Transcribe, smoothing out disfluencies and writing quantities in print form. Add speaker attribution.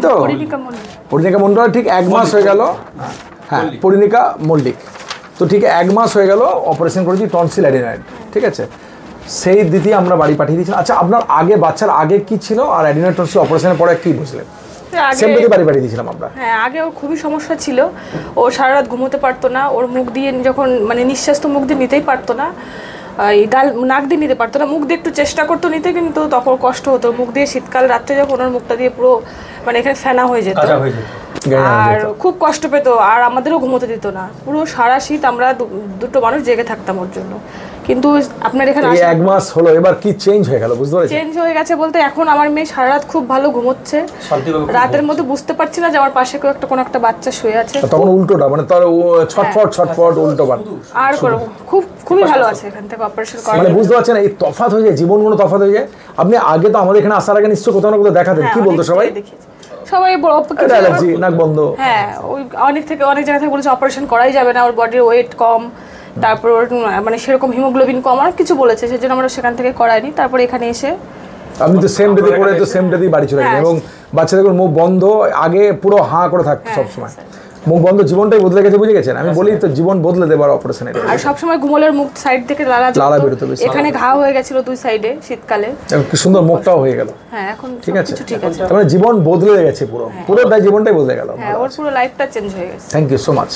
Speaker 1: তো?
Speaker 2: পরিণিকা মণ্ডল ঠিক 1 মাস হয়ে গেল। হ্যাঁ, পরিণিকা মল্লিক। তো ঠিক 1 মাস হয়ে গেল অপারেশন করেছি টনসিল অ্যাডিনয়েড, ঠিক আছে? সেই দিদি আমরা বাড়ি পাঠিয়ে দিয়েছিলাম। আচ্ছা, আপনার আগে বাচ্চার আগে কি ছিল আর অ্যাডিনয়েড টনসিল অপারেশনের পরে কি বুঝলেন? সেম দিদি বাড়ি পাঠিয়ে দিয়েছিলাম আমরা।
Speaker 1: হ্যাঁ, আগে ওর খুবই সমস্যা ছিল। ও সারা রাত ঘুমোতে পারতো না। ওর মুখ দিয়ে যখন মানে নিঃশ্বাস তো মুখ দিয়ে নিতেই পারতো না, এই গাল নাক দিয়ে নিতে পারতো না, মুখ দিয়ে একটু চেষ্টা করতো নিতে, কিন্তু তখন কষ্ট হতো। মুখ দিয়ে শীতকাল রাত্রে যখন ওর মুখটা দিয়ে পুরো মানে এখানে ফেনা হয়ে যেত আর খুব কষ্ট পেতো, আর আমাদেরও ঘুমোতে দিত না। পুরো সারা শীত আমরা দুটো মানুষ জেগে থাকতাম ওর জন্য। কিন্তু আপনার এখানে
Speaker 2: 1 মাস হলো, এবার কি চেঞ্জ হয়ে গেল বুঝতে পারছেন?
Speaker 1: চেঞ্জ হয়ে গেছে বলতে এখন আমার মেয়ে সারা রাত খুব ভালো ঘুমোচ্ছে। রাতের মধ্যে বুঝতে পারছি না যে আমার পাশে কেউ কোনো একটা বাচ্চা শুয়ে আছে।
Speaker 2: তখন উল্টোটা মানে তার ছটফট উল্টো বান
Speaker 1: আর খুবই ভালো আছে এখান থেকে অপারেশন করা।
Speaker 2: মানে বুঝতে পারছেন এই তফাৎ হয়ে যায়, জীবনগুলো তফাৎ হয়ে যায়। আপনি আগে তো আমাদের এখানে আসার আগে নিশ্চয়ই কোথাও না কোথাও দেখাতেন, কি বলতো সবাই?
Speaker 1: সবাই
Speaker 2: অ্যালার্জি, নাক বন্ধ।
Speaker 1: হ্যাঁ, ওই অনেক জায়গা থেকে বলেছে অপারেশন করাই যাবে না, ওর বডির ওয়েট কম, তারপর মানে সেরকম হিমোগ্লোবিন কম, অনেক কিছু বলেছে। সেজন্য আমরা সেখান থেকে করাইনি। তারপর এখানে এসে
Speaker 2: আপনি তো সেম ডেতে করে তো সেম ডেতেই বাড়ি চলে গেলেন এবং বাচ্চাদের মুখ বন্ধ, আগে পুরো হাঁ করে থাকতো সবসময়, মুখ বন্ধ। জীবনটাই বদলে গেছে, বুঝে গেছেন? আমি বলি তো জীবন বদলে দেবার অপারেশন এটা।
Speaker 1: আর সবসময় ঘুমোলের মুখ সাইড থেকে লালা বেরোতো, এখানে ঘা হয়ে গেছিল 2 সাইডে শীতকালে।
Speaker 2: কি সুন্দর মুখটাও হয়ে গেল।
Speaker 1: হ্যাঁ, এখন
Speaker 2: ঠিক আছে। তার মানে জীবন বদলে গেছে, পুরো জীবনটাই বদলে গেল।
Speaker 1: হ্যাঁ, ওর পুরো লাইফটা চেঞ্জ হয়ে গেছে।
Speaker 2: Thank you so much.